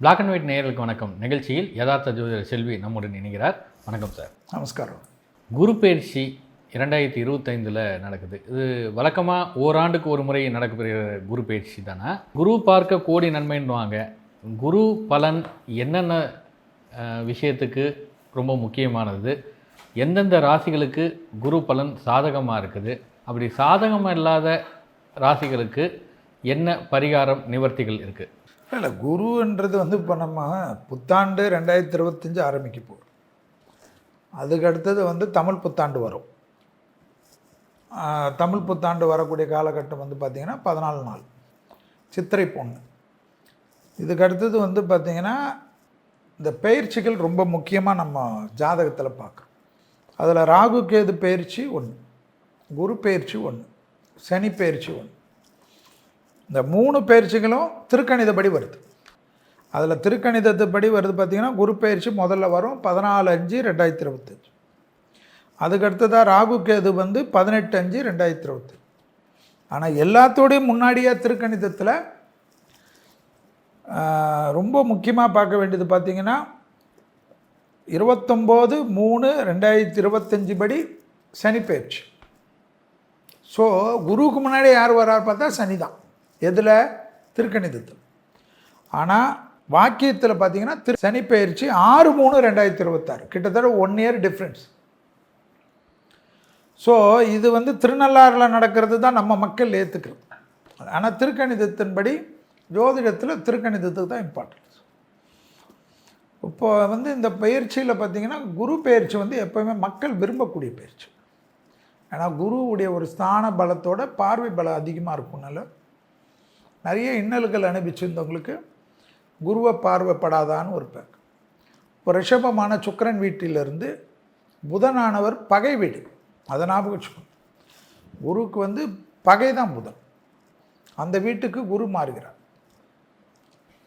Black and white நேயர்களுக்கு வணக்கம். நிகழ்ச்சியில் யதார்த்த ஜோதிடர் செல்வி நம்முடன் இணைகிறார். வணக்கம் சார். நமஸ்காரம். குரு பயிற்சி 2025 நடக்குது. இது வழக்கமாக ஓராண்டுக்கு ஒரு முறை நடக்கப்படுகிற குரு பயிற்சி தானே. குரு பார்க்க கோடி நன்மைன்னுவாங்க. குரு பலன் என்னென்ன விஷயத்துக்கு ரொம்ப முக்கியமானது, எந்தெந்த ராசிகளுக்கு குரு பலன் சாதகமாக இருக்குது, அப்படி சாதகமாக இல்லாத ராசிகளுக்கு என்ன பரிகாரம் நிவர்த்திகள் இருக்குது? இல்லை, குருன்றது இப்போ நம்ம புத்தாண்டு 2025 ஆரம்பிக்க போகிறோம். அதுக்கு அடுத்தது தமிழ் புத்தாண்டு வரும். தமிழ் புத்தாண்டு வரக்கூடிய காலகட்டம் பார்த்திங்கன்னா 14 நாள் சித்திரை பொண்ணு. இதுக்கு அடுத்தது பார்த்திங்கன்னா இந்த பயிற்சிகள் ரொம்ப முக்கியமாக நம்ம ஜாதகத்தில் பார்க்குறோம். அதில் ராகு கேது பயிற்சி ஒன்று, குரு பயிற்சி ஒன்று, சனி பயிற்சி ஒன்று. இந்த 3 பயிற்சிகளும் திருக்கணிதப்படி வருது. அதில் திருக்கணிதத்துப்படி வருது பார்த்திங்கன்னா குரு பயிற்சி முதல்ல வரும் 14/5/2025. அதுக்கடுத்ததாக ராகு கேது 18/5/2025. ஆனால் எல்லாத்தோடையும் முன்னாடியே திருக்கணிதத்தில் ரொம்ப முக்கியமாக பார்க்க வேண்டியது பார்த்திங்கன்னா 29/3/2025 படி சனி பயிற்சி. ஸோ குருவுக்கு முன்னாடி யார் வரார் பார்த்தா சனி தான். எதில்? திருக்கணிதத்தில். ஆனால் வாக்கியத்தில் பார்த்திங்கன்னா சனி பயிற்சி 6/3/2026, கிட்டத்தட்ட 1 இயர் டிஃப்ரென்ஸ். ஸோ இது திருநள்ளாறில் நடக்கிறது தான் நம்ம மக்கள் ஏற்றுக்கிறது. ஆனால் திருக்கணிதத்தின்படி ஜோதிடத்தில் திருக்கணிதத்துக்கு தான் இம்பார்ட்டன்ஸ். இப்போ இந்த பயிற்சியில் பார்த்திங்கன்னா குரு பயிற்சி எப்போவுமே மக்கள் விரும்பக்கூடிய பயிற்சி. ஏன்னா குருவுடைய ஒரு ஸ்தான பலத்தோட பார்வை பலம் அதிகமாக இருக்கும்னால நிறைய இன்னல்கள் அனுபவிச்சிருந்தவங்களுக்கு குருவை பார்வைப்படாதான்னு ஒரு பேர். இப்போ ரிஷபமான சுக்கிரன் வீட்டிலிருந்து புதனானவர் பகை வீடு. அதை ஞாபகம் வச்சுக்கணும். குருவுக்கு பகை தான் புதன். அந்த வீட்டுக்கு குரு மாறுகிறார்.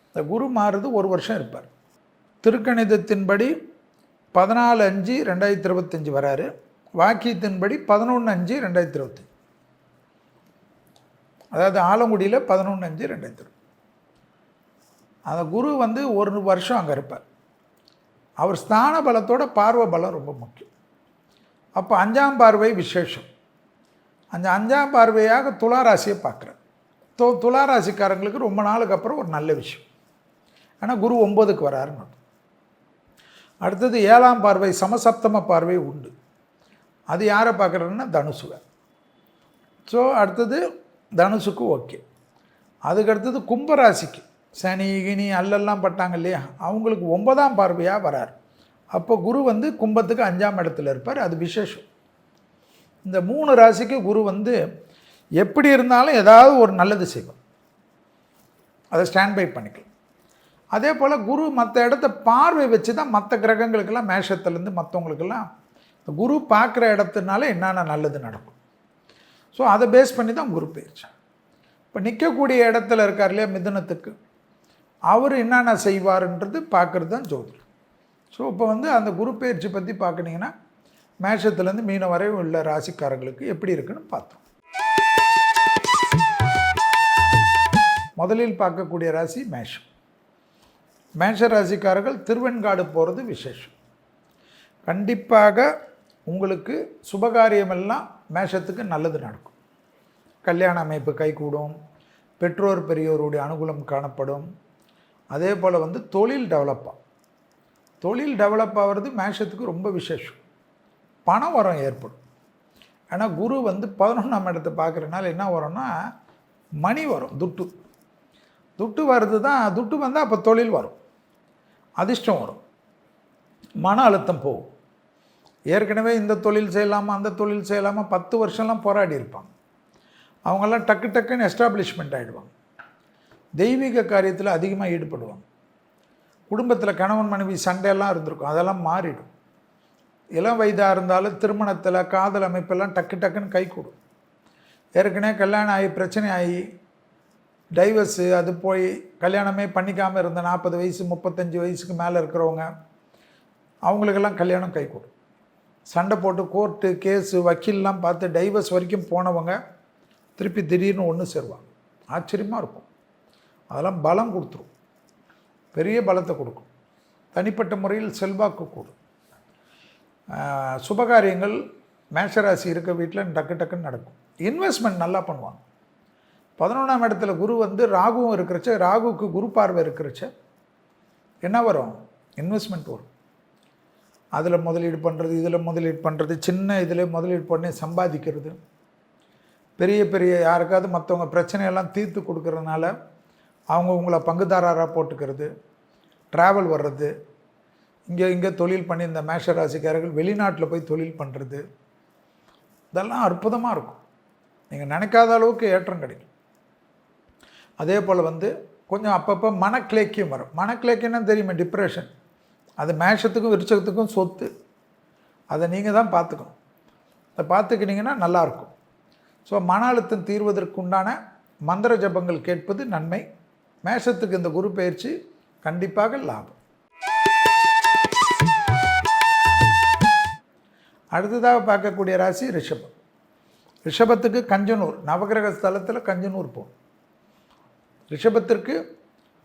இந்த குரு மாறுறது 1 வருஷம் இருப்பார். திருக்கணிதத்தின்படி 14/5/2025 வராரு. வாக்கியத்தின்படி 11/5/2025. அதாவது ஆலங்குடியில் 11/5/2025. அந்த குரு 1 வருஷம் அங்கே இருப்பார். அவர் ஸ்தான பலத்தோட பார்வை பலம் ரொம்ப முக்கியம். அப்போ 5ஆம் பார்வை விசேஷம். அந்த 5ஆம் பார்வையாக துளாராசியை பார்க்குறார். துளாராசிக்காரங்களுக்கு ரொம்ப நாளுக்கு அப்புறம் ஒரு நல்ல விஷயம். ஆனால் குரு 9க்கு வராருன்னு. அடுத்தது 7ஆம் பார்வை சமசப்தம பார்வை உண்டு. அது யாரை பார்க்குறதுன்னா தனுசுவை. ஸோ அடுத்தது தனுசுக்கு ஓகே. அதுக்கடுத்தது கும்பராசிக்கு சனி கினி அல்லெல்லாம் பட்டாங்க இல்லையா, அவங்களுக்கு 9ஆம் பார்வையாக வரார். அப்போ குரு கும்பத்துக்கு 5ஆம் இடத்துல இருப்பார். அது விசேஷம். இந்த 3 ராசிக்கு குரு எப்படி இருந்தாலும் ஏதாவது ஒரு நல்லது செய்வார். அதை ஸ்டாண்ட் பை பண்ணிக்கலாம். அதே போல் குரு மற்ற இடத்த பார்வை வச்சு தான் மற்ற கிரகங்களுக்கெல்லாம் மேஷத்துலேருந்து மற்றவங்களுக்கெல்லாம் குரு பார்க்குற இடத்துனால என்னென்ன நல்லது நடக்கும். ஸோ அதை பேஸ் பண்ணி தான் குரு பயிற்சி. இப்போ நிற்கக்கூடிய இடத்துல இருக்கார் இல்லையா மிதுனத்துக்கு, அவர் என்னென்ன செய்வார்ன்றது பார்க்குறது தான் ஜோதிடம். ஸோ இப்போ அந்த குரு பயிற்சி பற்றி பார்க்குனீங்கன்னா மேஷத்துலேருந்து மீனம் வரை உள்ள ராசிக்காரங்களுக்கு எப்படி இருக்குன்னு பார்த்தோம். முதலில் பார்க்கக்கூடிய ராசி மேஷம். மேஷ ராசிக்காரர்கள் திருவெண்காடு போகிறது விசேஷம். கண்டிப்பாக உங்களுக்கு சுபகாரியமெல்லாம் மேஷத்துக்கு நல்லது நடக்கும். கல்யாண அமைப்பு கைகூடும். பெற்றோர் பெரியோருடைய அனுகூலம் காணப்படும். அதே போல் தொழில் டெவலப் ஆகிறது மேஷத்துக்கு ரொம்ப விசேஷம். பண வரம் ஏற்படும். ஏன்னா குரு 11ஆம் இடத்தை பார்க்குறதுனால என்ன வரும்னா மணி வரும். துட்டு வருது தான். துட்டு வந்தால் அப்போ தொழில் வரும், அதிர்ஷ்டம் வரும், மன அழுத்தம் போகும். ஏற்கனவே இந்த தொழில் செய்யலாமா அந்த தொழில் செய்யலாமா 10 வருஷம்லாம் போராடி இருப்பாங்க. அவங்கெல்லாம் டக்குன்னு எஸ்டாப்ளிஷ்மெண்ட் ஆகிடுவாங்க. தெய்வீக காரியத்தில் அதிகமாக ஈடுபடுவாங்க. குடும்பத்தில் கணவன் மனைவி சண்டையெல்லாம் இருந்திருக்கும், அதெல்லாம் மாறிடும். இளம் வயதாக இருந்தாலும் திருமணத்தில் காதல் அமைப்பெல்லாம் டக்குன்னு கை கூடும். ஏற்கனவே கல்யாணம் ஆகி பிரச்சனை ஆகி டைவர்ஸு அது போய் கல்யாணமே பண்ணிக்காமல் இருந்த 40 வயசு 35 வயசுக்கு மேலே இருக்கிறவங்க அவங்களுக்கெல்லாம் கல்யாணம் கை கூடும். சண்டை போட்டு கோர்ட்டு கேஸு வக்கீல்லாம் பார்த்து டைவர்ஸ் வரைக்கும் போனவங்க திருப்பி திடீர்னு ஒன்று சேருவாங்க. ஆச்சரியமாக இருக்கும். அதெல்லாம் பலம் கொடுத்துரும். பெரிய பலத்தை கொடுக்கும். தனிப்பட்ட முறையில் செல்வாக்கு கூடும். சுபகாரியங்கள் மேஷராசி இருக்க வீட்டில் டக்கு டக்குன்னு நடக்கும். இன்வெஸ்ட்மெண்ட் நல்லா பண்ணுவாங்க. 11ஆம் இடத்துல குரு வந்து ராகுவும் இருக்கிறச்ச, ராகுவுக்கு குரு பார்வை இருக்கிறச்ச என்ன வரும்? இன்வெஸ்ட்மெண்ட் வரும். அதில் முதலீடு பண்ணுறது, இதில் முதலீடு பண்ணுறது, சின்ன இதில் முதலீடு பண்ணி சம்பாதிக்கிறது, பெரிய பெரிய யாருக்காவது மற்றவங்க பிரச்சனையெல்லாம் தீர்த்து கொடுக்கறதுனால அவங்க உங்களை பங்குதாரராக போட்டுக்கிறது, ட்ராவல் வர்றது, இங்கே தொழில் பண்ணி இந்த மேஷ ராசிக்காரர்கள் வெளிநாட்டில் போய் தொழில் பண்ணுறது, இதெல்லாம் அற்புதமாக இருக்கும். நீங்கள் நினைக்காத அளவுக்கு ஏற்றம் கிடைக்கும். அதே போல் வந்து கொஞ்சம் அப்பப்போ மனக்கிலேக்கியம் வரும். மனக்கிலேக்கியம்னா தெரியுமே, டிப்ரெஷன். அது மேஷத்துக்கும் விருச்சகத்துக்கும் சொத்து. அதை நீங்கள் தான் பார்த்துக்கணும். அதை பார்த்துக்கிட்டிங்கன்னா நல்லாயிருக்கும். ஸோ மன அழுத்தம் தீர்வதற்கு உண்டான மந்திர ஜபங்கள் கேட்பது நன்மை. மேஷத்துக்கு இந்த குரு பயிற்சி கண்டிப்பாக லாபம். அடுத்ததாக பார்க்கக்கூடிய ராசி ரிஷபம். ரிஷபத்துக்கு கஞ்சனூர், நவகிரக ஸ்தலத்தில் கஞ்சனூர் போகும். ரிஷபத்திற்கு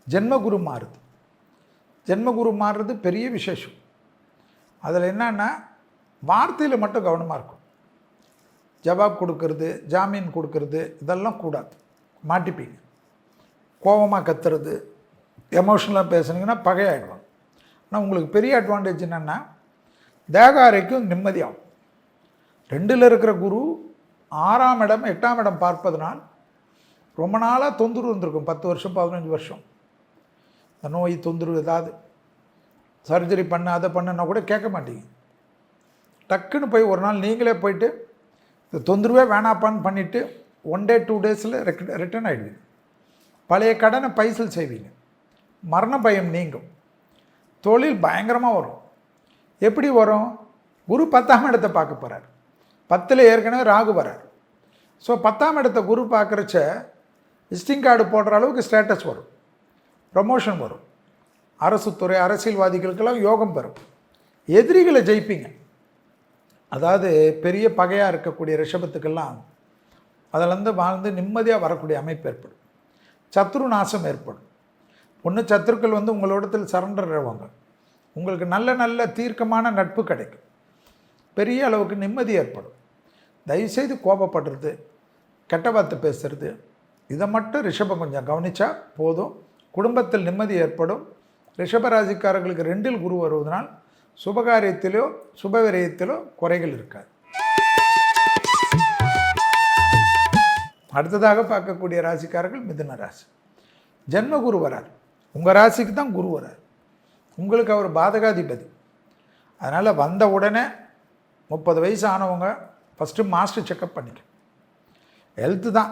ஜென்மகுரு மாறுது. ஜென்மகுரு மாறுறது பெரிய விசேஷம். அதில் என்னன்னா வார்த்தையில் மட்டும் கவனமாக இருக்கும். ஜவாப் கொடுக்கறது, ஜாமீன் கொடுக்கறது இதெல்லாம் கூடாது, மாட்டிப்பீங்க. கோபமாக கத்துறது, எமோஷனலாக பேசுனீங்கன்னா பகையாயிடுவாங்க. ஆனால் உங்களுக்கு பெரிய அட்வான்டேஜ் என்னென்னா தேக ஆரோக்கியம் நிம்மதியாகும். 2ல் இருக்கிற குரு 6ஆம் இடம் 8ஆம் இடம் பார்ப்பதனால் ரொம்ப நாளாக தொந்தரவு வந்திருக்கும். 10 வருஷம் 15 வருஷம் இந்த நோய் தொந்தரவு, ஏதாவது சர்ஜரி பண்ண அதை பண்ணுன்னா கூட கேட்க மாட்டீங்க. டக்குன்னு போய் ஒரு நாள் நீங்களே போயிட்டு இந்த தொந்தரவே வேணாப்பான்னு பண்ணிவிட்டு 1 day 2 days ரிட்டர்ன் ஆகிடுவீங்க. பழைய கடனை பைசல் செய்வீங்க. மரண பயம் நீங்கும். தொழில் பயங்கரமாக வரும். எப்படி வரும்? குரு 10ஆம் இடத்தை பார்க்க போகிறார். 10ல் ஏற்கனவே ராகு வரார். ஸோ 10ஆம் இடத்தை குரு பார்க்குறச்ச விசிட்டிங் கார்டு போடுற அளவுக்கு ஸ்டேட்டஸ் வரும், ப்ரமோஷன் வரும். அரசு துறை அரசியல்வாதிகளுக்கெல்லாம் யோகம் பெறும். எதிரிகளை ஜெயிப்பீங்க. அதாவது பெரிய பகையாக இருக்கக்கூடிய ரிஷபத்துக்கெல்லாம் அதிலேருந்து வாழ்ந்து நிம்மதியாக வரக்கூடிய அமைப்பு ஏற்படும். சத்ரு நாசம் ஏற்படும். ஒன்று சத்துருக்கள் வந்து உங்களோடத்தில் சரண்டர் ஆவாங்க. உங்களுக்கு நல்ல நல்ல தீர்க்கமான நட்பு கிடைக்கும். பெரிய அளவுக்கு நிம்மதி ஏற்படும். தயவுசெய்து கோபப்படுறது, கெட்ட வார்த்தை பேசுறது, இதை மட்டும் ரிஷபம் கொஞ்சம் கவனித்தா போதும். குடும்பத்தில் நிம்மதி ஏற்படும். ரிஷபராசிக்காரர்களுக்கு 2ல் குரு வருவதனால் சுபகாரியத்திலோ சுபவிரயத்திலோ குறைகள் இருக்காது. அடுத்ததாக பார்க்கக்கூடிய ராசிக்காரர்கள் மிதுன ராசி. ஜென்ம குரு வரார். உங்கள் ராசிக்கு தான் குரு வரார். உங்களுக்கு அவர் பாதகாதிபதி. அதனால் வந்த உடனே 30 வயசு ஆனவங்க ஃபஸ்ட்டு மாஸ்டர் செக்கப் பண்ணிக்க. ஹெல்த்து தான்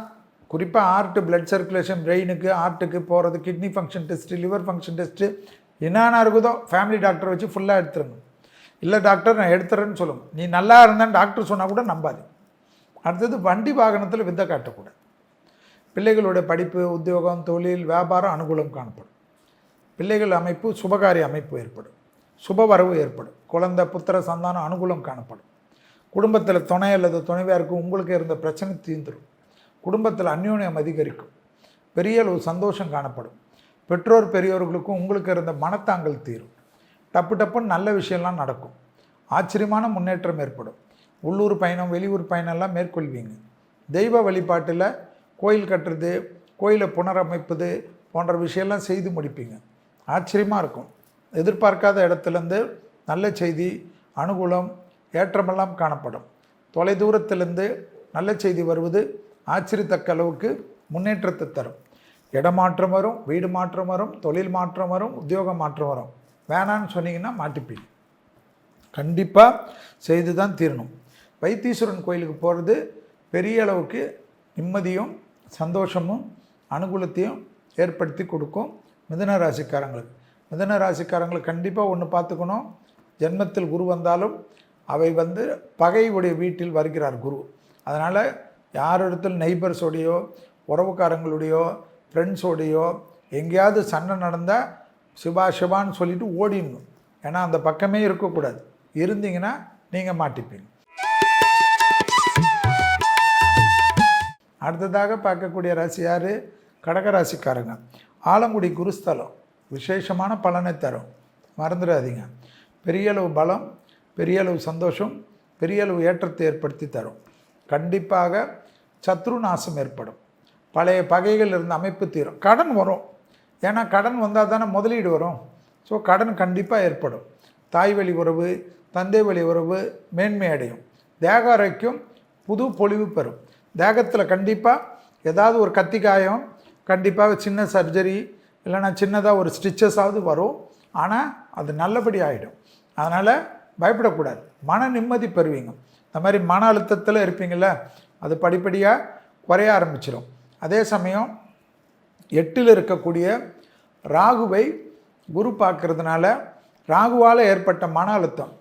குறிப்பாக ஹார்ட்டு, பிளட் சர்க்குலேஷன், பிரெயினுக்கு ஹார்ட்டுக்கு போகிறது, kidney function test, liver function test என்னென்ன இருக்குதோ ஃபேமிலி டாக்டரை வச்சு ஃபுல்லாக எடுத்துருங்க. இல்லை டாக்டர் நான் எடுத்துறேன்னு சொல்லுங்க. நீ நல்லா இருந்தேன்னு டாக்டர் சொன்னால் கூட நம்பாது. அடுத்தது வண்டி வாகனத்தில் வித்தை காட்டக்கூடாது. பிள்ளைகளுடைய படிப்பு, உத்தியோகம், தொழில், வியாபாரம் அனுகூலம் காணப்படும். பிள்ளைகள் அமைப்பு, சுபகாரிய அமைப்பு ஏற்படும். சுப வரவு ஏற்படும். குழந்தை, புத்திர சந்தானம் அனுகூலம் காணப்படும். குடும்பத்தில் துணை அல்லது துணைவியாருக்கு உங்களுக்கு இருந்த பிரச்சனை தீர்ந்துடும். குடும்பத்தில் அந்யோன்யம் அதிகரிக்கும். பெரிய அளவு சந்தோஷம் காணப்படும். பெற்றோர் பெரியோர்களுக்கும் உங்களுக்கு இருந்த மனத்தாங்கல் தீரும். டப்பு டப்புன்னு நல்ல விஷயம்லாம் நடக்கும். ஆச்சரியமான முன்னேற்றம் ஏற்படும். உள்ளூர் பயணம், வெளியூர் பயணம்லாம் மேற்கொள்வீங்க. தெய்வ வழிபாட்டில் கோயில் கட்டுறது, கோயிலை புனரமைப்பது போன்ற விஷயம்லாம் செய்து முடிப்பீங்க. ஆச்சரியமாக இருக்கும். எதிர்பார்க்காத இடத்துலேருந்து நல்ல செய்தி, அனுகூலம், ஏற்றமெல்லாம் காணப்படும். தொலைதூரத்திலிருந்து நல்ல செய்தி வருவது ஆச்சரியத்தக்க அளவுக்கு முன்னேற்றத்தை தரும். இடமாற்றம் வரும், வீடு மாற்றம் வரும், தொழில் மாற்றம் வரும், உத்தியோக மாற்றம் வரும். வேணான்னு சொன்னீங்கன்னா மாட்டிப்பீங்க. கண்டிப்பாக செய்து தான் தீரணும். வைத்தீஸ்வரன் கோயிலுக்கு போகிறது பெரிய அளவுக்கு நிம்மதியும் சந்தோஷமும் அனுகூலத்தையும் ஏற்படுத்தி கொடுக்கும் மிதுன ராசிக்காரங்களுக்கு. மிதுன ராசிக்காரங்களுக்கு கண்டிப்பாக ஒன்று பார்த்துக்கணும். ஜென்மத்தில் குரு வந்தாலும் அவை வந்து பகையுடைய வீட்டில் வருகிறார் குரு. அதனால் யாரிடத்தில் நெய்பர்ஸோடையோ உறவுக்காரங்களுடையோ ஃப்ரெண்ட்ஸோடையோ எங்கேயாவது சண்டை நடந்தால் சிவா சிவான்னு சொல்லிவிட்டு ஓடிடணும். ஏன்னா அந்த பக்கமே இருக்கக்கூடாது. இருந்தீங்கன்னா நீங்கள் மாட்டிப்பீங்க. அடுத்ததாக பார்க்கக்கூடிய ராசி யார்? கடகராசிக்காரங்க. ஆலங்குடி குருஸ்தலம் விசேஷமான பலனை தரும், மறந்துடாதீங்க. பெரிய அளவு பலம், பெரிய அளவு சந்தோஷம், பெரிய அளவு ஏற்றத்தை ஏற்படுத்தி தரும். கண்டிப்பாக சத்ரு நாசம் ஏற்படும், பழைய பகைகள் இருந்த அமைப்பு தீரும், கடன் வரும். ஏன்னா கடன் வந்தால் தானே முதலீடு வரும். ஸோ கடன் கண்டிப்பாக ஏற்படும். தாய் வழி உறவு, தந்தை வழி உறவு மேன்மை அடையும். தேக ஆரோக்கியம் புது பொலிவு பெறும். தேகத்தில் கண்டிப்பாக ஏதாவது ஒரு கத்தி காயம், கண்டிப்பாக சின்ன சர்ஜரி இல்லைன்னா சின்னதாக ஒரு ஸ்டிச்சஸாவது வரும். ஆனால் அது நல்லபடி ஆகிடும். அதனால் பயப்படக்கூடாது, மன நிம்மதி பெறுவீங்க. இந்த மாதிரி மன அழுத்தத்தில் இருப்பீங்கள, அது படிப்படியாக குறைய ஆரம்பிச்சிடும். அதே சமயம் 8ல் இருக்கக்கூடிய ராகுவை குரு பார்க்கறதுனால ராகுவால் ஏற்பட்ட மன அழுத்தம்,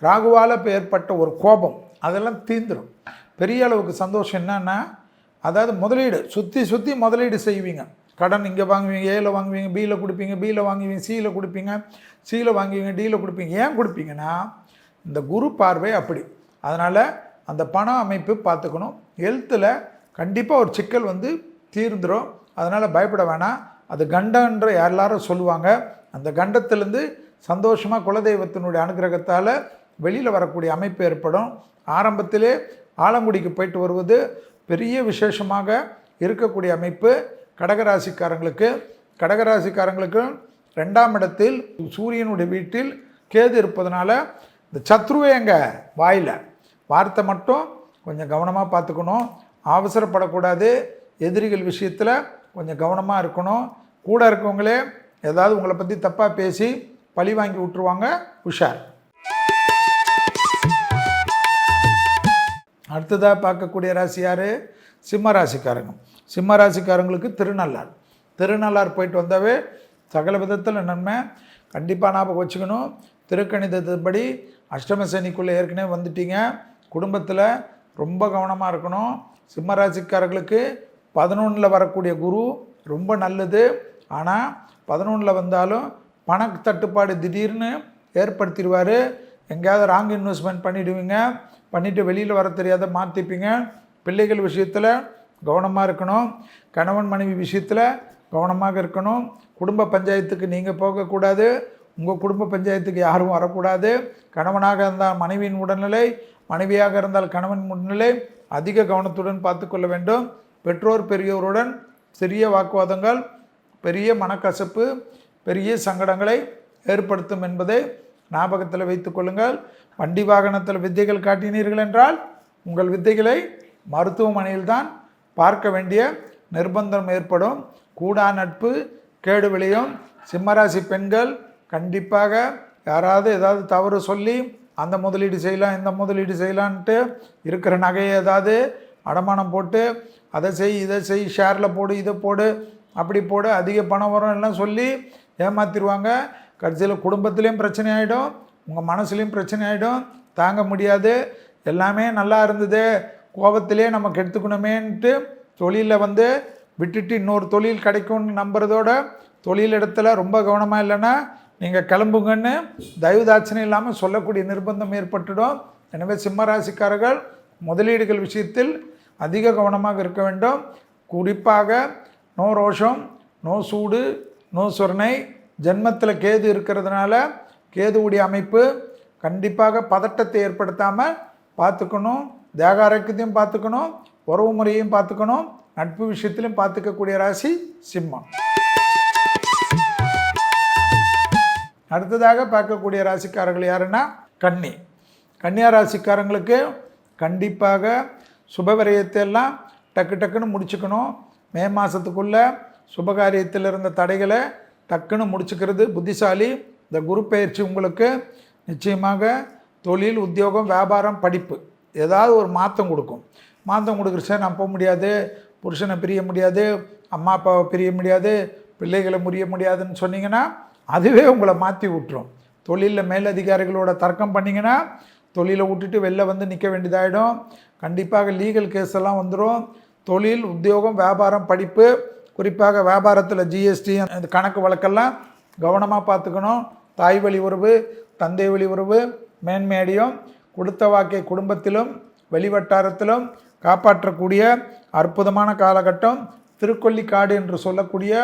ராகுவால் இப்போ ஏற்பட்ட ஒரு கோபம் அதெல்லாம் தீந்துடும். பெரிய அளவுக்கு சந்தோஷம் என்னன்னா, அதாவது முதலீடு சுற்றி முதலீடு செய்வீங்க. கடன் இங்கே வாங்குவீங்க, ஏல வாங்குவீங்க, பியில் கொடுப்பீங்க, பியில் வாங்குவீங்க, சியில் கொடுப்பீங்க, சியில் வாங்குவீங்க, டியில் கொடுப்பீங்க. ஏன் கொடுப்பீங்கன்னா இந்த குரு பார்வை அப்படி. அதனால் அந்த பண அமைப்பு பார்த்துக்கணும். ஹெல்த்தில் கண்டிப்பாக ஒரு சிக்கல் வந்து தீர்ந்துடும். அதனால் பயப்பட வேணாம். அது கண்டன்ற எல்லாரும் சொல்லுவாங்க. அந்த கண்டத்திலேருந்து சந்தோஷமாக குலதெய்வத்தினுடைய அனுகிரகத்தால் வெளியில் வரக்கூடிய அமைப்பு ஏற்படும். ஆரம்பத்திலே ஆலங்குடிக்கு போயிட்டு வருவது பெரிய விசேஷமாக இருக்கக்கூடிய அமைப்பு. கடகராசிக்காரங்களுக்கு 2ஆம் இடத்தில் சூரியனுடைய வீட்டில் கேது இருப்பதனால இந்த சத்ருவை எங்கே வாயில் வார்த்தை மட்டும் கொஞ்சம் கவனமாக பார்த்துக்கணும். அவசரப்படக்கூடாது. எதிரிகள் விஷயத்தில் கொஞ்சம் கவனமாக இருக்கணும். கூட இருக்கவங்களே ஏதாவது உங்களை பற்றி தப்பாக பேசி பழி வாங்கி விட்டுருவாங்க, உஷார். அடுத்ததாக பார்க்கக்கூடிய ராசி யார்? சிம்ம ராசிக்காரங்க. சிம்ம ராசிக்காரங்களுக்கு திருநள்ளார் போயிட்டு வந்தாவே சகல விதத்தில் நன்மை. கண்டிப்பாக ஞாபகம் வச்சுக்கணும். திருக்கணிதத்தின்படி அஷ்டம சனிக்குள்ளே ஏற்கனவே வந்துட்டீங்க. குடும்பத்தில் ரொம்ப கவனமாக இருக்கணும். சிம்ம ராசிக்காரர்களுக்கு 11ல் வரக்கூடிய குரு ரொம்ப நல்லது. ஆனால் 11ல் வந்தாலும் பண தட்டுப்பாடு திடீர்னு ஏற்படுத்திடுவார். எங்கேயாவது ராங் இன்வெஸ்ட்மெண்ட் பண்ணிவிடுவீங்க, பண்ணிவிட்டு வெளியில் வர தெரியாத மாற்றிப்பீங்க. பிள்ளைகள் விஷயத்தில் கவனமாக இருக்கணும். கணவன் மனைவி விஷயத்தில் கவனமாக இருக்கணும். குடும்ப பஞ்சாயத்துக்கு நீங்கள் போகக்கூடாது, உங்கள் குடும்ப பஞ்சாயத்துக்கு யாரும் வரக்கூடாது. கணவனாக இருந்தால் மனைவியின் உடல்நிலை, மனைவியாக இருந்தால் கணவன் உடல்நிலை அதிக கவனத்துடன் பார்த்து கொள்ள வேண்டும். பெற்றோர் பெரியோருடன் சிறிய வாக்குவாதங்கள் பெரிய மனக்கசப்பு, பெரிய சங்கடங்களை ஏற்படுத்தும் என்பதை ஞாபகத்தில் வைத்துக் கொள்ளுங்கள். வண்டி வாகனத்தில் வித்தைகள் காட்டினீர்கள் என்றால் உங்கள் வித்தைகளை மருத்துவமனையில் தான் பார்க்க வேண்டிய நிர்பந்தம் ஏற்படும். கூடா நட்பு கேடு விளையும். சிம்மராசி பெண்கள் கண்டிப்பாக யாராவது ஏதாவது தவறு சொல்லி அந்த முதலீடு செய்யலாம், இந்த முதலீடு செய்யலான்ட்டு இருக்கிற நகையை ஏதாவது அடமானம் போட்டு அதை செய், இதை செய், ஷேரில் போடு, இதை போடு, அப்படி போடு, அதிக பணம் வரும் எல்லாம் சொல்லி ஏமாற்றிடுவாங்க. கடைசியில் குடும்பத்துலேயும் பிரச்சனை ஆகிடும், உங்கள் மனசுலேயும் பிரச்சனை ஆகிடும். தாங்க முடியாது. எல்லாமே நல்லா இருந்தது, கோபத்திலே நம்ம கெடுத்துக்கணுமேன்ட்டு தொழிலில் வந்து விட்டுட்டு இன்னொரு தொழில் கிடைக்கும்னு நம்புறதோட தொழில் இடத்துல ரொம்ப கவனமாக இல்லைன்னா நீங்கள் கிளம்புங்கன்னு தயவுதாட்சணை இல்லாமல் சொல்லக்கூடிய நிர்பந்தம் ஏற்பட்டுடும். எனவே சிம்மராசிக்காரர்கள் முதலீடுகள் விஷயத்தில் அதிக கவனமாக இருக்க வேண்டும். குறிப்பாக நோ ரோஷம், நோ சூடு, நோ சொர்ணை. ஜென்மத்தில் கேது இருக்கிறதுனால கேதுவுடைய அமைப்பு கண்டிப்பாக பதட்டத்தை ஏற்படுத்தாமல் பார்த்துக்கணும். தேக ஆரோக்கியத்தையும் பார்த்துக்கணும், உறவு முறையையும் பார்த்துக்கணும், நட்பு விஷயத்திலும் பார்த்துக்கக்கூடிய ராசி சிம்மம். அடுத்ததாக பார்க்கக்கூடிய ராசிக்காரர்கள் யாருன்னா கன்னியா ராசிக்காரங்களுக்கு கண்டிப்பாக சுபவிரயத்தை எல்லாம் டக்குன்னு முடிச்சுக்கணும். மே மாதத்துக்குள்ளே சுபகாரியத்தில் இருந்த தடைகளை டக்குன்னு முடிச்சுக்கிறது புத்திசாலி. இந்த குரு பயிற்சி உங்களுக்கு நிச்சயமாக தொழில், உத்தியோகம், வியாபாரம், படிப்பு ஏதாவது ஒரு மாற்றம் கொடுக்கும். மாற்றம் கொடுக்குறச்ச நான் போக முடியாது, புருஷனை பிரிய முடியாது, அம்மா அப்பாவை பிரிய முடியாது, பிள்ளைகளை முறிய முடியாதுன்னு சொன்னீங்கன்னா அதுவே உங்களை மாற்றி விட்டுரும். தொழிலில் மேலதிகாரிகளோட தர்க்கம் பண்ணிங்கன்னா தொழிலை விட்டுட்டு வெளில வந்து நிற்க வேண்டியதாகிடும். கண்டிப்பாக லீகல் கேஸ் எல்லாம் வந்துடும். தொழில், உத்தியோகம், வியாபாரம், படிப்பு, குறிப்பாக வியாபாரத்தில் ஜிஎஸ்டி இந்த கணக்கு வழக்கெல்லாம் கவனமாக பார்த்துக்கணும். தாய் வழி உறவு, தந்தை வழி உறவு மேன்மையடையும். கொடுத்த வாக்கை குடும்பத்திலும் வெளிவட்டாரத்திலும் காப்பாற்றக்கூடிய அற்புதமான காலகட்டம். திருக்கொள்ளிக்காடு என்று சொல்லக்கூடிய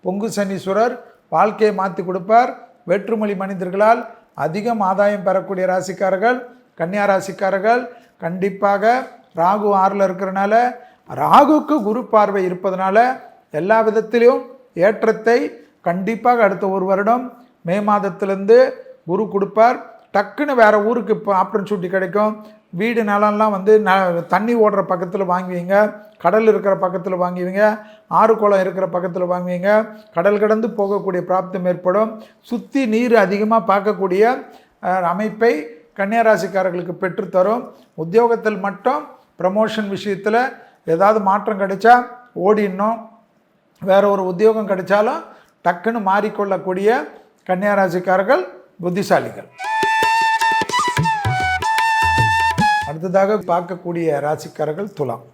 பொங்கு சனீஸ்வரர் வாழ்க்கையை மாற்றி கொடுப்பார். வேற்றுமொழி மனிதர்களால் அதிகம் ஆதாயம் பெறக்கூடிய ராசிக்காரர்கள் கன்னியா ராசிக்காரர்கள். கண்டிப்பாக ராகு 6ல் இருக்கிறனால, ராகுக்கு குரு பார்வை இருப்பதனால எல்லா விதத்திலும் ஏற்றத்தை கண்டிப்பாக அடுத்த ஒரு வருடம் மே மாதத்திலேருந்து குரு கொடுப்பார். டக்குன்னு வேறு ஊருக்கு இப்போ ஆப்பர்ச்சுனிட்டி கிடைக்கும். வீடு நிலம்லாம் வந்து தண்ணி ஓடுற பக்கத்தில் வாங்குவீங்க, கடல் இருக்கிற பக்கத்தில் வாங்குவீங்க, ஆறு குளம் இருக்கிற பக்கத்தில் வாங்குவீங்க, கடல் கடந்து போகக்கூடிய பிராப்தம் ஏற்படும். சுற்றி நீர் அதிகமாக பார்க்கக்கூடிய அமைப்பை கன்னியாராசிக்காரர்களுக்கு பெற்றுத்தரும். உத்தியோகத்தில் மட்டும் ப்ரமோஷன் விஷயத்தில் ஏதாவது மாற்றம் கிடைச்சா ஓடிடணும். வேற ஒரு உத்தியோகம் கிடைச்சாலும் டக்குன்னு மாறிக்கொள்ளக்கூடிய கன்னியாராசிக்காரர்கள் புத்திசாலிகள். அடுத்ததாக பார்க்கக்கூடிய ராசிக்காரர்கள் துலாம்.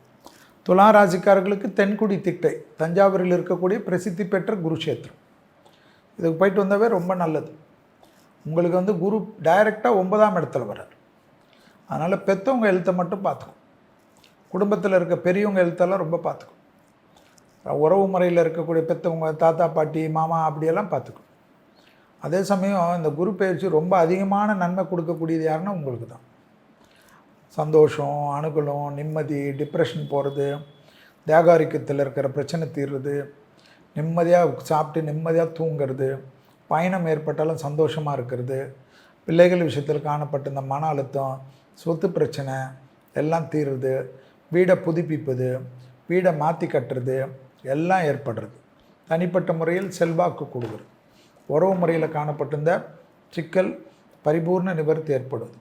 துலா ராசிக்காரர்களுக்கு தென்குடி திட்டை தஞ்சாவூரில் இருக்கக்கூடிய பிரசித்தி பெற்ற குருஷேத்திரம். இதுக்கு போயிட்டு வந்தாவே ரொம்ப நல்லது. உங்களுக்கு வந்து குரு டைரெக்டாக 9ஆம் இடத்துல வர்றார். அதனால் பெற்றவங்க எழுத்தை மட்டும் பார்த்துக்கும். குடும்பத்தில் இருக்க பெரியவங்க எழுத்தெல்லாம் ரொம்ப பார்த்துக்கும். உறவு முறையில் இருக்கக்கூடிய பெற்றவங்க தாத்தா பாட்டி மாமா அப்படியெல்லாம் பார்த்துக்கும். அதே சமயம் இந்த குரு பயிற்சி ரொம்ப அதிகமான நன்மை கொடுக்கக்கூடியது யாருன்னா உங்களுக்கு தான். சந்தோஷம், அனுகூலம், நிம்மதி, டிப்ரெஷன் போகிறது, தேகாரிக்கத்தில் இருக்கிற பிரச்சனை தீர்றது, நிம்மதியாக சாப்பிட்டு நிம்மதியாக தூங்கிறது, பயணம் ஏற்பட்டாலும் சந்தோஷமாக இருக்கிறது, பிள்ளைகள் விஷயத்தில் காணப்பட்ட இந்த மன அழுத்தம், சொத்து பிரச்சனை எல்லாம் தீருது, வீடை புதுப்பிப்பது, வீடை மாற்றி கட்டுறது எல்லாம் ஏற்படுறது. தனிப்பட்ட முறையில் செல்வாக்கு கொடுக்குறது. உறவு முறையில் காணப்பட்டிருந்த சிக்கல் பரிபூர்ண நிவர்த்தி ஏற்படுவது.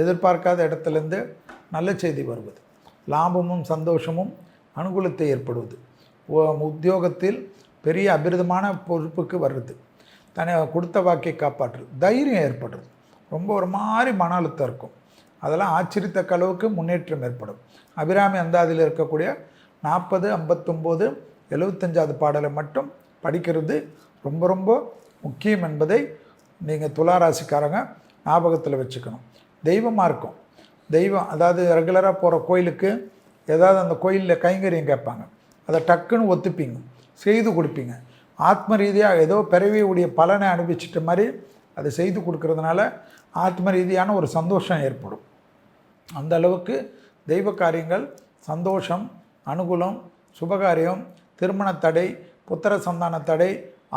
எதிர்பார்க்காத இடத்துலேருந்து நல்ல செய்தி வருவது. லாபமும் சந்தோஷமும் அனுகூலத்தை ஏற்படுவது. உத்தியோகத்தில் பெரிய அபிரிதமான பொறுப்புக்கு வர்றது. கொடுத்த வாக்கை காப்பாற்றுறது. தைரியம் ஏற்படுறது. ரொம்ப ஒரு மாதிரி மன அழுத்தம் இருக்கும். அதெல்லாம் ஆச்சரியத்தக்க அளவுக்கு முன்னேற்றம் ஏற்படும். அபிராமி அந்தாதியில் இருக்கக்கூடிய 40, 59, 75வது பாடலை மட்டும் படிக்கிறது ரொம்ப ரொம்ப முக்கியம் என்பதை நீங்கள் துளாராசிக்காரங்க ஞாபகத்தில் வச்சுக்கணும். தெய்வமாக இருக்கும். தெய்வம் அதாவது ரெகுலராக போகிற கோயிலுக்கு ஏதாவது அந்த கோயிலில் கைங்கரியம் கேட்பாங்க, அதை டக்குன்னு ஒத்துப்பீங்க, செய்து கொடுப்பீங்க. ஆத்ம ரீதியாக ஏதோ பிறவியுடைய பலனை அனுபவிச்சிட்ட மாதிரி அதை செய்து கொடுக்கறதுனால ஆத்ம ரீதியான ஒரு சந்தோஷம் ஏற்படும். அந்த அளவுக்கு தெய்வ காரியங்கள், சந்தோஷம், அனுகூலம், சுபகாரியம், திருமண தடை, புத்திர சந்தான தடை,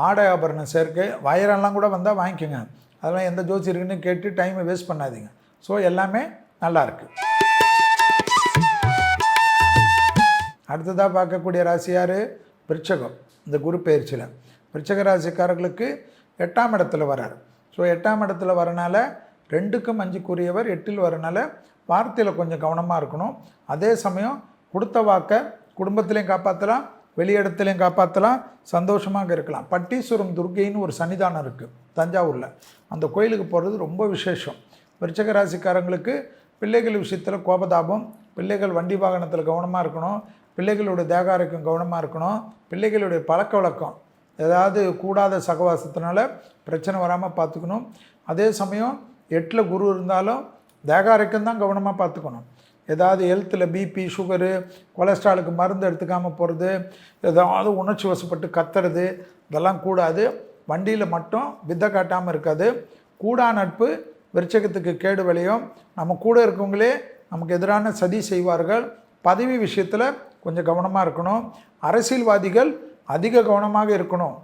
ஆடை ஆபரண சேர்க்கை, வயரெல்லாம் கூட வந்தால் வாங்கிக்கோங்க. அதெல்லாம் எந்த ஜோசி இருக்குன்னு கேட்டு டைமை வேஸ்ட் பண்ணாதீங்க. ஸோ எல்லாமே நல்லா இருக்கு. அடுத்ததாக பார்க்கக்கூடிய ராசி யார்? விருச்சகம். இந்த குரு பயிற்சியில் விருச்சக ராசிக்காரர்களுக்கு 8ஆம் இடத்துல வரார். ஸோ 8ஆம் இடத்துல வரனால 2க்கும் 5க்குரியவர் 8ல் வரனால வார்த்தையில் கொஞ்சம் கவனமாக இருக்கணும். அதே சமயம் கொடுத்த வாக்கை குடும்பத்திலையும் காப்பாற்றலாம், வெளியிடத்துலையும் காப்பாற்றலாம், சந்தோஷமாக இருக்கலாம். பட்டீஸ்வரம் துர்க்கைன்னு ஒரு சன்னிதானம் இருக்குது தஞ்சாவூரில். அந்த கோயிலுக்கு போகிறது ரொம்ப விசேஷம். விருச்சக ராசிக்காரங்களுக்கு பிள்ளைகள் விஷயத்தில் கோபதாபம், பிள்ளைகள் வண்டி வாகனத்தில் கவனமாக இருக்கணும், பிள்ளைகளுடைய தேகாரிக்கம் கவனமாக இருக்கணும், பிள்ளைகளுடைய பழக்க வழக்கம் ஏதாவது கூடாத சகவாசத்தினால பிரச்சனை வராமல் பார்த்துக்கணும். அதே சமயம் 8ல் குரு இருந்தாலும் தேகாரிக்கம் தான் கவனமாக பார்த்துக்கணும். ஏதாவது ஹெல்த்தில் பிபி, சுகரு, கொலஸ்ட்ராலுக்கு மருந்து எடுத்துக்காமல் போகிறது, ஏதாவது உணர்ச்சி வசப்பட்டு கத்துறது இதெல்லாம் கூடாது. வண்டியில் மட்டும் வித்தை காட்டாமல் இருக்காது. கூடா நட்பு விருச்சகத்துக்கு கேடு விளையும். நம்ம கூட இருக்கவங்களே நமக்கு எதிரான சதி செய்வார்கள். பதவி விஷயத்தில் கொஞ்சம் கவனமாக இருக்கணும். அரசியல்வாதிகள் அதிக கவனமாக இருக்கணும்.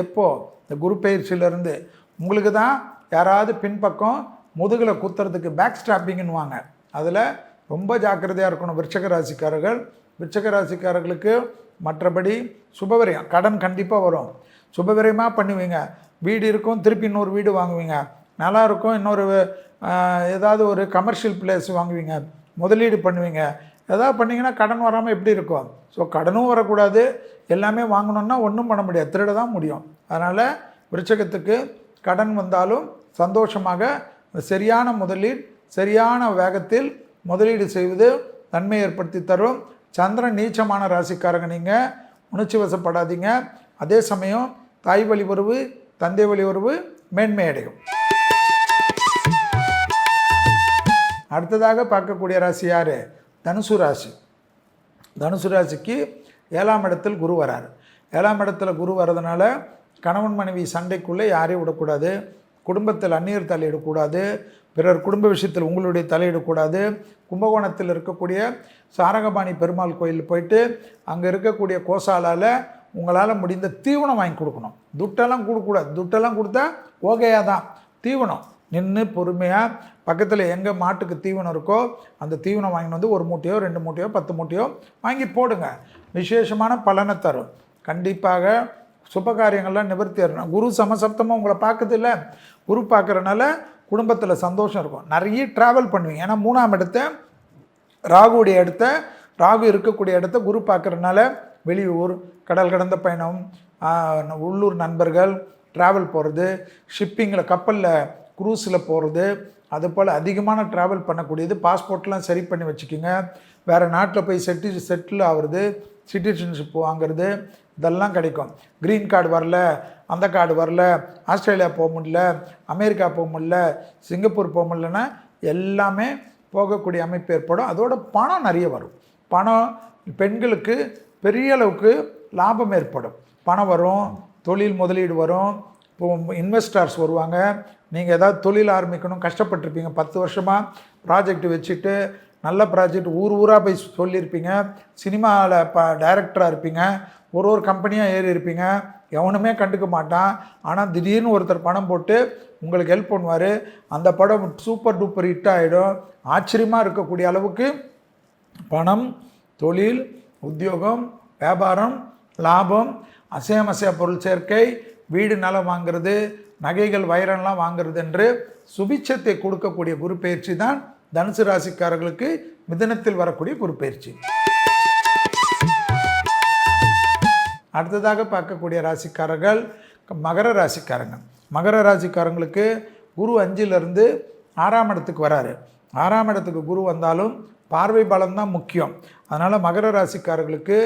எப்போ இந்த குரு பயிற்சியிலேருந்து உங்களுக்கு தான் யாராவது பின்பக்கம் முதுகில் குத்துறதுக்கு பேக் ஸ்ட்ராப்பிங்னு வாங்க, அதில் ரொம்ப ஜாக்கிரதையாக இருக்கணும் விருச்சக ராசிக்காரர்கள். விருச்சக ராசிக்காரர்களுக்கு மற்றபடி சுபவிரயம், கடன் கண்டிப்பாக வரும். சுபவிரயமாக பண்ணுவீங்க. வீடு இருக்கும், திருப்பி இன்னொரு வீடு வாங்குவீங்க. நல்லா இருக்கும், இன்னொரு ஏதாவது ஒரு கமர்ஷியல் பிளேஸ் வாங்குவீங்க, முதலீடு பண்ணுவீங்க. எதாவது பண்ணிங்கன்னா கடன் வராமல் எப்படி இருக்கும்? ஸோ கடனும் வரக்கூடாது, எல்லாமே வாங்கணுன்னா ஒன்றும் பண்ண முடியாது, திருட தான் முடியும். அதனால் விருச்சகத்துக்கு கடன் வந்தாலும் சந்தோஷமாக சரியான முதலீடு, சரியான வேகத்தில் முதலீடு செய்வது நன்மை ஏற்படுத்தி தரும். சந்திரன் நீச்சமான ராசிக்காரங்க, நீங்கள் உணர்ச்சி வசப்படாதீங்க. அதே சமயம் தாய் வழி உறவு, தந்தை வழி உறவு மேன்மை அடையும். அடுத்ததாக பார்க்கக்கூடிய ராசி யார்? தனுசு ராசி. தனுசு ராசிக்கு 7ஆம் இடத்தில் குரு வராரு. 7ஆம் இடத்துல குரு வர்றதுனால கணவன் மனைவி சண்டைக்குள்ளே யாரையும் விடக்கூடாது, குடும்பத்தில் அந்நியர் தலையிடக்கூடாது, பிறர் குடும்ப விஷயத்தில் உங்களுடைய தலையிடக்கூடாது. கும்பகோணத்தில் இருக்கக்கூடிய சாரகபாணி பெருமாள் கோயில் போயிட்டு அங்கே இருக்கக்கூடிய கோசாலால் உங்களால் முடிந்த தீவனம் வாங்கி கொடுக்கணும். துட்டெல்லாம் கொடுக்கக்கூடாது. துட்டெல்லாம் கொடுத்தா ஓகையாக தான். தீவனம் நின்று பொறுமையாக பக்கத்தில் எங்கே மாட்டுக்கு தீவனம் இருக்கோ அந்த தீவனம் வாங்கிட்டு வந்து 1 மூட்டையோ 2 மூட்டையோ 10 மூட்டையோ வாங்கி போடுங்க. விசேஷமான பலனை தரும். கண்டிப்பாக சுபகாரியங்கள்லாம் நிவர்த்தி ஆகணும். குரு சமசப்தமாக உங்களை பார்க்குது இல்லை, குரு பார்க்குறனால குடும்பத்தில் சந்தோஷம் இருக்கும். நிறைய ட்ராவல் பண்ணுவீங்க. ஏன்னா 3ஆம் இடத்த ராகுடைய இடத்த, ராகு இருக்கக்கூடிய இடத்த குரு பார்க்குறதுனால வெளியூர், கடல் கடந்த பயணம், உள்ளூர் நண்பர்கள், ட்ராவல் போகிறது, ஷிப்பிங்கில் கப்பலில் க்ரூஸில் போகிறது, அதுபோல் அதிகமான ட்ராவல் பண்ணக்கூடியது. பாஸ்போர்ட்லாம் சரி பண்ணி வச்சுக்கோங்க. வேறு நாட்டில் போய் செட்டில் ஆகுறது, சிட்டிசன்ஷிப் வாங்கிறது, இதெல்லாம் கிடைக்கும். க்ரீன் கார்டு வரல, அந்த கார்டு வரல, ஆஸ்திரேலியா போக முடியல, அமெரிக்கா போக முடியல, சிங்கப்பூர் போக முடியலன்னா எல்லாமே போகக்கூடிய அமைப்பு ஏற்படும். அதோட பணம் நிறைய வரும். பணம் பெண்களுக்கு பெரிய அளவுக்கு லாபம் ஏற்படும். பணம் வரும், தொழில் முதலீடு வரும், இப்போ இன்வெஸ்டர்ஸ் வருவாங்க. நீங்கள் ஏதாவது தொழில் ஆரம்பிக்கணும், கஷ்டப்பட்டிருப்பீங்க 10 வருஷமாக ப்ராஜெக்ட் வச்சுட்டு, நல்ல ப்ராஜெக்ட் ஊராக போய் சொல்லியிருப்பீங்க. சினிமாவில் டைரக்டராக இருப்பீங்க, ஒரு கம்பெனியாக ஏறி இருப்பீங்க, எவனுமே கண்டுக்க மாட்டான். ஆனால் திடீர்னு ஒருத்தர் பணம் போட்டு உங்களுக்கு ஹெல்ப் பண்ணுவார். அந்த படம் சூப்பர் டூப்பர் ஹிட் ஆகிடும். ஆச்சரியமாக இருக்கக்கூடிய அளவுக்கு பணம், தொழில், உத்தியோகம், வியாபாரம், லாபம், அசையா பொருள் சேர்க்கை, வீடு நிலம் வாங்கிறது, நகைகள் வைரம்லாம் வாங்கிறது என்று சுபிட்சத்தை கொடுக்கக்கூடிய குரு பயிற்சி தான் தனுசு ராசிக்காரர்களுக்கு மிதுனத்தில் வரக்கூடிய குரு பயிற்சி. அடுத்ததாக பார்க்கக்கூடிய ராசிக்காரர்கள் மகர ராசிக்காரங்க. மகர ராசிக்காரங்களுக்கு குரு 5லிருந்து 6ஆம் இடத்துக்கு வராரு. 6ஆம் இடத்துக்கு குரு வந்தாலும் பார்வை பலம் தான் முக்கியம். அதனால் மகர ராசிக்காரர்களுக்கு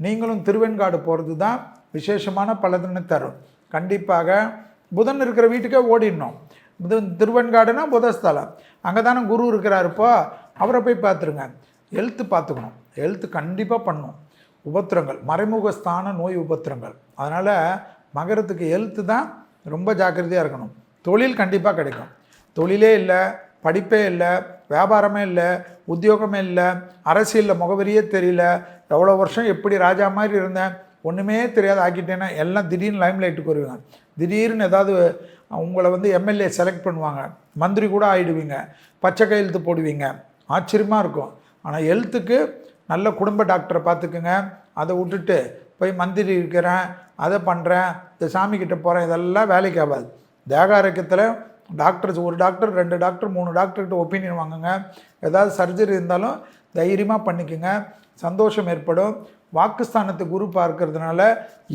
நீங்களும் திருவெண்காடு போகிறது தான் விசேஷமான பலனை தரும். கண்டிப்பாக புதன் இருக்கிற வீட்டுக்கே ஓடிடணும். திருவெண்காடுனா புதஸ்தலம், அங்கே தானே குரு இருக்கிறாருப்போ அவரை போய் பார்த்துருங்க. ஹெல்த்து பார்த்துக்கணும். ஹெல்த்து கண்டிப்பாக பண்ணணும். உபத்திரங்கள், மறைமுகஸ்தான நோய் உபத்திரங்கள். அதனால் மகரத்துக்கு ஹெல்த்து தான் ரொம்ப ஜாக்கிரதையாக இருக்கணும். தொழில் கண்டிப்பாக கிடைக்கும். தொழிலே இல்லை, படிப்பே இல்லை, வியாபாரமே இல்லை, உத்தியோகமே இல்லை, அரசியலில் முகவரியே தெரியல, எவ்வளோ வருஷம் எப்படி ராஜா மாதிரி இருந்தேன், ஒன்றுமே தெரியாது ஆக்கிட்டேன்னா எல்லாம் திடீர்னு லைம் லைட்டுக்கு வருவாங்க. திடீர்னு ஏதாவது உங்களை வந்து எம்எல்ஏ செலக்ட் பண்ணுவாங்க, மந்திரி கூட ஆகிடுவீங்க, பச்சை கையெழுத்து போடுவீங்க, ஆச்சரியமாக இருக்கும். ஆனால் ஹெல்த்துக்கு நல்ல குடும்ப டாக்டரை பார்த்துக்குங்க. அதை விட்டுட்டு போய் மந்திரி இருக்கிறேன், அதை பண்ணுறேன், இந்த சாமிக்கிட்ட போகிறேன், இதெல்லாம் வேலைக்கு ஆகாது. தேக ஆரோக்கியத்தில் டாக்டர்ஸ் 1 டாக்டர் 2 டாக்டர் 3 டாக்டர்கிட்ட ஒப்பீனியன் வாங்குங்க. ஏதாவது சர்ஜரி இருந்தாலும் தைரியமாக பண்ணிக்கோங்க. சந்தோஷம் ஏற்படும். வாக்குஸ்தானத்தை குரு பார்க்கறதுனால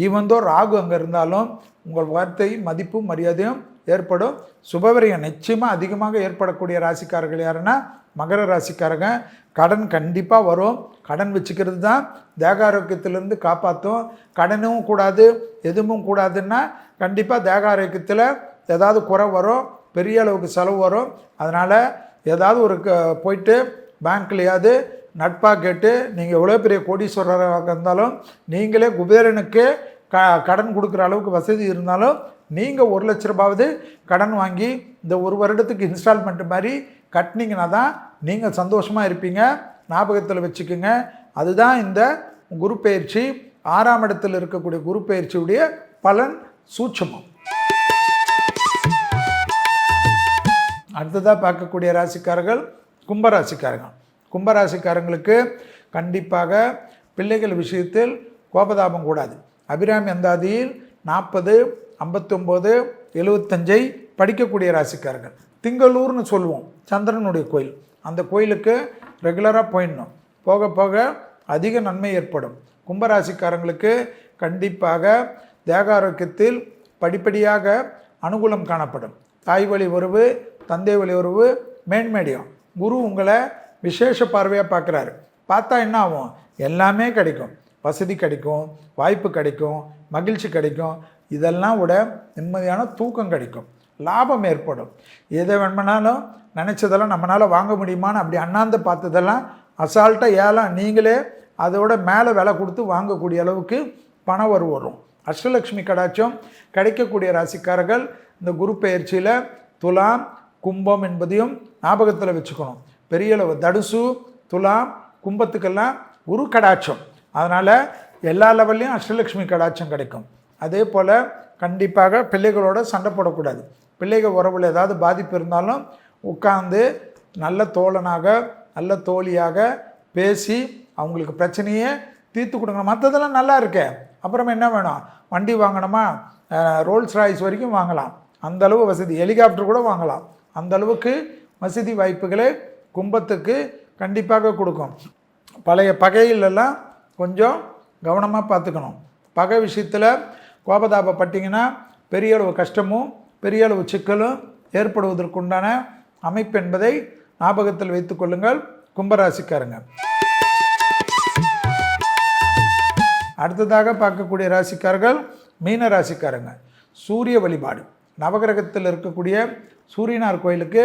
ஈவந்தோ ராகு அங்கே இருந்தாலும் உங்கள் வார்த்தை மதிப்பும் மரியாதையும் ஏற்படும். சுபவரியம் நிச்சயமாக அதிகமாக ஏற்படக்கூடிய ராசிக்காரர்கள் யாருன்னா மகர ராசிக்காரங்க. கடன் கண்டிப்பாக வரும். கடன் வச்சுக்கிறது தான் தேக ஆரோக்கியத்திலேருந்து காப்பாற்றும். கடனும் கூடாது, எதுவும் கூடாதுன்னா கண்டிப்பாக தேக ஆரோக்கியத்தில் ஏதாவது குறை வரும், பெரிய அளவுக்கு செலவு வரும். அதனால் ஏதாவது ஒரு போயிட்டு பேங்க்லையாவது நட்பாக கேட்டு, நீங்கள் எவ்வளோ பெரிய கோடீஸ்வரராக இருந்தாலும், நீங்களே குபேரனுக்கு கடன் கொடுக்குற அளவுக்கு வசதி இருந்தாலும் நீங்கள் 1 லட்ச ரூபாவது கடன் வாங்கி இந்த 1 வருடத்துக்கு இன்ஸ்டால்மெண்ட் மாதிரி கட்டினீங்கன்னா தான் நீங்கள் சந்தோஷமாக இருப்பீங்க. ஞாபகத்தில் வச்சுக்கோங்க. அதுதான் இந்த குரு பயிற்சி. 6ஆம் இடத்தில் இருக்கக்கூடிய குரு பயிற்சியுடைய பலன் சூட்சமம். அடுத்ததாக பார்க்கக்கூடிய ராசிக்காரர்கள் கும்பராசிக்காரர்கள். கும்பராசிக்காரங்களுக்கு கண்டிப்பாக பிள்ளைகள் விஷயத்தில் கோபதாபம் கூடாது. அபிராமி அந்தாதியில் 40, 59, 75 படிக்கக்கூடிய ராசிக்காரர்கள். திங்களூர்னு சொல்லுவோம், சந்திரனுடைய கோயில். அந்த கோயிலுக்கு ரெகுலராக போயிடணும். போக போக அதிக நன்மை ஏற்படும். கும்பராசிக்காரங்களுக்கு கண்டிப்பாக தேக ஆரோக்கியத்தில் படிப்படியாக அனுகூலம் காணப்படும். தாய் வழி உறவு, தந்தை வழி உறவு மேன்மேடியம். குரு உங்களை விசேஷ பார்வையாக பார்க்குறாரு. பார்த்தா என்ன ஆகும்? எல்லாமே கிடைக்கும். வசதி கிடைக்கும், வாய்ப்பு கிடைக்கும், மகிழ்ச்சி கிடைக்கும். இதெல்லாம் விட நிம்மதியான தூக்கம் கிடைக்கும், லாபம் ஏற்படும். எதை வேணுமானாலும் நினச்சதெல்லாம் நம்மளால் வாங்க முடியுமான்னு அப்படி அண்ணாந்து பார்த்ததெல்லாம் அசால்ட்டாக ஏலாம் நீங்களே அதோட மேலே விலை கொடுத்து வாங்கக்கூடிய அளவுக்கு பண வரவு வரும். அஷ்டலக்ஷ்மி கடாட்சம் கிடைக்கக்கூடிய ராசிக்காரர்கள் இந்த குரு பெயர்ச்சியில் துலாம், கும்பம் என்பதையும் ஞாபகத்தில் வச்சுக்கணும். பெரிய அளவு தடுசு, துலாம், கும்பத்துக்கெல்லாம் குரு கடாட்சம். அதனால் எல்லா லெவல்லையும் அஷ்டலக்ஷ்மி கடாட்சம் கிடைக்கும். அதே போல் கண்டிப்பாக பிள்ளைகளோட சண்டை போடக்கூடாது. பிள்ளைகள் உறவில் ஏதாவது பாதிப்பு இருந்தாலும் உட்கார்ந்து நல்ல தோழனாக நல்ல தோழியாக பேசி அவங்களுக்கு பிரச்சனையே தீர்த்து கொடுக்கணும். மற்றதெல்லாம் நல்லா இருக்கே, அப்புறம் என்ன வேணும்? வண்டி வாங்கணுமா, ரோல்ஸ் ராய்ஸ் வரைக்கும் வாங்கலாம், அந்தளவு வசதி, ஹெலிகாப்டர் கூட வாங்கலாம். அந்த அளவுக்கு வசதி வாய்ப்புகளை கும்பத்துக்கு கண்டிப்பாக கொடுக்கும். பழைய பகையிலெல்லாம் கொஞ்சம் கவனமாக பார்த்துக்கணும். பகை விஷயத்தில் கோபதாபப்பட்டிங்கன்னா பெரிய அளவு கஷ்டமும் பெரிய அளவு சிக்கலும் ஏற்படுவதற்குண்டான அமைப்பு என்பதை ஞாபகத்தில் வைத்துக் கொள்ளுங்கள் கும்பராசிக்காரங்க. அடுத்ததாக பார்க்கக்கூடிய ராசிக்காரர்கள் மீன ராசிக்காரங்க. சூரிய வழிபாடு, நவகிரகத்தில் இருக்கக்கூடிய சூரியனார் கோயிலுக்கு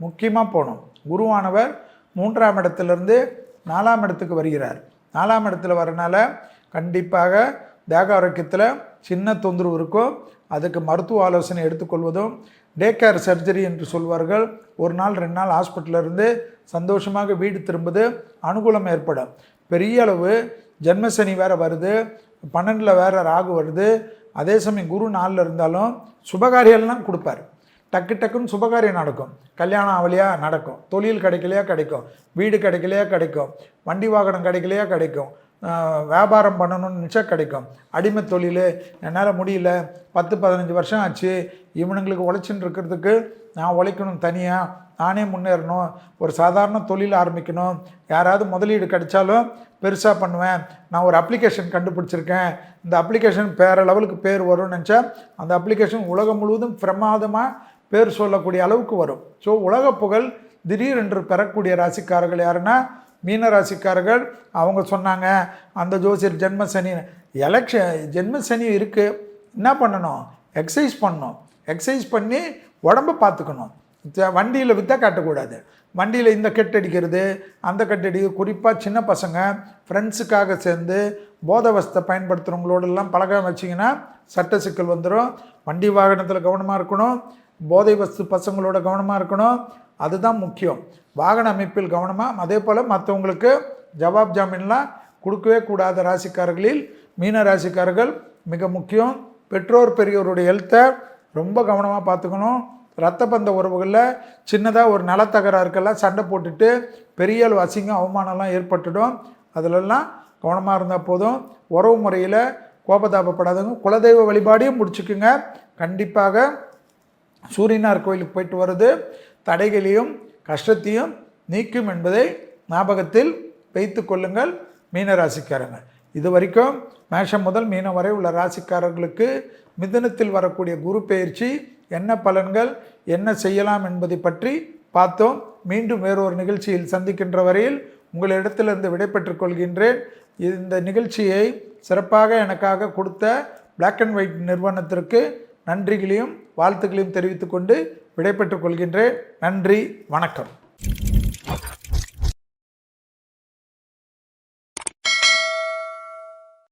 முக்கியமாக போகணும். குருவானவர் 3ஆம் இடத்திலிருந்து 4ஆம் இடத்துக்கு வருகிறார். 4ஆம் இடத்துல வரனால கண்டிப்பாக தேக ஆரோக்கியத்தில் சின்ன தொந்தரவு இருக்கும். அதுக்கு மருத்துவ ஆலோசனை எடுத்துக்கொள்வதும், டே கேர் சர்ஜரி என்று சொல்வார்கள், 1 நாள் 2 நாள் ஹாஸ்பிட்டலில் இருந்து சந்தோஷமாக வீடு திரும்புது, அனுகூலம் ஏற்படும். பெரிய அளவு ஜென்மசனி வேறு வருது, 12ல் வேறு ராகு வருது. அதே சமயம் குரு 4ல் இருந்தாலும் சுபகாரியெல்லாம் கொடுப்பார். டக்கு டக்குன்னு சுபகாரியம் நடக்கும். கல்யாணம் ஆகலையா நடக்கும், தொழில் கிடைக்கலையா கிடைக்கும், வீடு கிடைக்கலையா கிடைக்கும், வண்டி வாகனம் கிடைக்கலையா கிடைக்கும், வியாபாரம் பண்ணணும்னு நினச்சா கிடைக்கும். அடிமை தொழில் என்னால் முடியல, 10-15 வருஷம் ஆச்சு, இவனுங்களுக்கு உழைச்சின்னு இருக்கிறதுக்கு நான் உழைக்கணும், தனியாக நானே முன்னேறணும், ஒரு சாதாரண தொழில் ஆரம்பிக்கணும், யாராவது முதலீடு கிடைச்சாலும் பெருசாக பண்ணுவேன், நான் ஒரு அப்ளிகேஷன் கண்டுபிடிச்சிருக்கேன், இந்த அப்ளிகேஷன் வேறு லெவலுக்கு பேர் வரும்னு நினச்சா அந்த அப்ளிகேஷன் உலகம் முழுவதும் பிரமாதமாக பேர் சொல்லக்கூடிய அளவுக்கு வரும். ஸோ உலக புகழ் திடீரென்று பெறக்கூடிய ராசிக்காரர்கள் யாருன்னா மீன ராசிக்காரர்கள். அவங்க சொன்னாங்க அந்த ஜோசியர் ஜென்மசனி, ஜென்மசனி இருக்குது, என்ன பண்ணணும்? எக்ஸசைஸ் பண்ணணும். எக்ஸசைஸ் பண்ணி உடம்பை பார்த்துக்கணும். வண்டியில் விற்றா காட்டக்கூடாது. வண்டியில் இந்த கெட்டடிக்கிறது அந்த கெட்டடி, குறிப்பாக சின்ன பசங்க ஃப்ரெண்ட்ஸுக்காக சேர்ந்து போதவஸ்தை பயன்படுத்துகிறவங்களோடெல்லாம் பழக வச்சிங்கன்னா சட்ட சிக்கல் வந்துடும். வண்டி வாகனத்தில் கவனமாக இருக்கணும், போதை வஸ்து பசங்களோட கவனமாக இருக்கணும், அதுதான் முக்கியம். வாகன அமைப்பில் கவனமாக. அதே போல் மற்றவங்களுக்கு ஜவாப் ஜாமீன்லாம் கொடுக்கவே கூடாத ராசிக்காரர்களில் மீன ராசிக்காரர்கள் மிக முக்கியம். பெற்றோர் பெரியோருடைய ஹெல்த்தை ரொம்ப கவனமாக பார்த்துக்கணும். இரத்த பந்த உறவுகளில் சின்னதாக ஒரு நலத்தகராறுக்கெல்லாம் சண்டை போட்டுட்டு பெரிய அளவு அசிங்கம் அவமானம்லாம் ஏற்பட்டுடும். அதிலெல்லாம் கவனமாக இருந்தால் போதும். உறவு முறையில் கோபதாபப்படாதவங்க குலதெய்வ வழிபாடையும் முடிச்சுக்குங்க. கண்டிப்பாக சூரியனார் கோயிலுக்கு போயிட்டு வர்றது தடைகளையும் கஷ்டத்தையும் நீக்கும் என்பதை ஞாபகத்தில் வைத்து கொள்ளுங்கள் மீன ராசிக்காரங்க. இது வரைக்கும் மேஷம் முதல் மீனம் வரை உள்ள ராசிக்காரர்களுக்கு மிதுனத்தில் வரக்கூடிய குரு பெயர்ச்சி என்ன பலன்கள், என்ன செய்யலாம் என்பதை பற்றி பார்த்தோம். மீண்டும் வேறொரு நிகழ்ச்சியில் சந்திக்கின்ற வரையில் உங்களிடத்திலிருந்து விடைபெற்றுக் கொள்கின்றேன். இந்த நிகழ்ச்சியை சிறப்பாக எனக்காக கொடுத்த பிளாக் அண்ட் ஒயிட் நிறுவனத்திற்கு நன்றிகளையும் வாழ்த்துக்களையும் தெரிவித்துக் கொண்டு விடைபெற்றுக் கொள்கின்றேன். நன்றி, வணக்கம்.